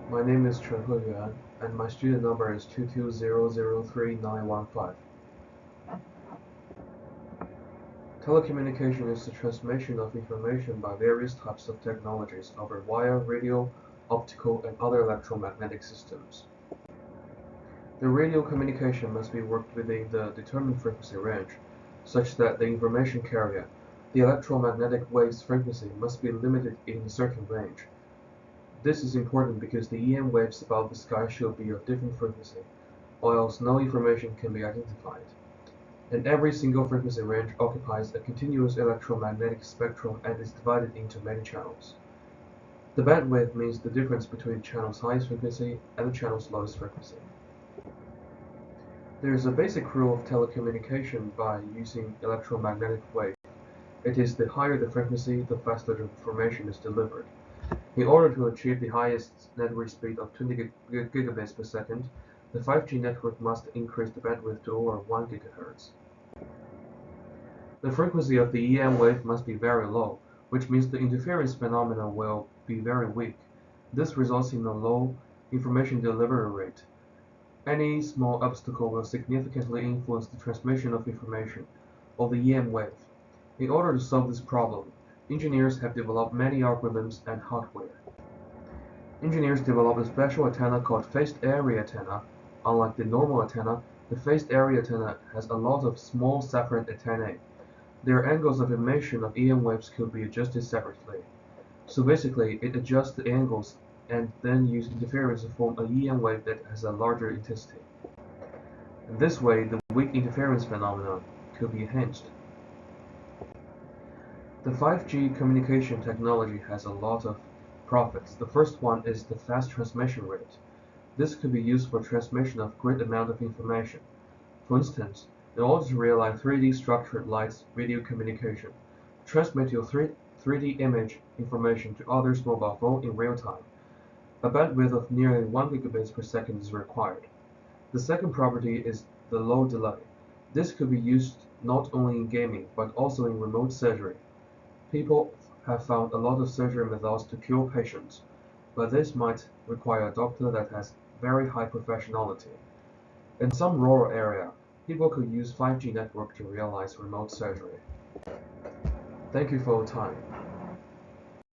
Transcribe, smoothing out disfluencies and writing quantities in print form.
My name is Chenhe Yuan, and my student number is 220039115. Telecommunication is the transmission of information by various types of technologies over wire, radio, optical, and other electromagnetic systems. The radio communication must be worked within the determined frequency range, such that the information carrier, the electromagnetic wave's frequency, must be limited in a certain range. This is important because the EM waves above the sky should be of different frequency, or else no information can be identified. And every single frequency range occupies a continuous electromagnetic spectrum and is divided into many channels. The bandwidth means the difference between the channel's highest frequency and the channel's lowest frequency. There is a basic rule of telecommunication by using electromagnetic wave. It is the higher the frequency, the faster the information is delivered. In order to achieve the highest network speed of 20 gigabits per second, the 5G network must increase the bandwidth to over 1 GHz. The frequency of the EM wave must be very low, which means the interference phenomena will be very weak. This results in a low information delivery rate. Any small obstacle will significantly influence the transmission of information, or the EM wave. In order to solve this problem, engineers have developed many algorithms and hardware. Engineers developed a special antenna called phased array antenna. Unlike the normal antenna, the phased array antenna has a lot of small separate antennae. Their angles of emission of EM waves could be adjusted separately. So basically, it adjusts the angles and then uses interference to form an EM wave that has a larger intensity. In this way, the weak interference phenomenon could be enhanced. The 5G communication technology has a lot of profits. The first one is the fast transmission rate. This could be used for transmission of great amount of information. For instance, in order to realize 3D structured light radio communication, transmit your 3D image information to others' mobile phone in real time. A bandwidth of nearly 1 gigabits per second is required. The second property is the low delay. This could be used not only in gaming, but also in remote surgery. People have found a lot of surgery methods to cure patients, but this might require a doctor that has very high professionality. In some rural area, people could use 5G network to realize remote surgery. Thank you for your time.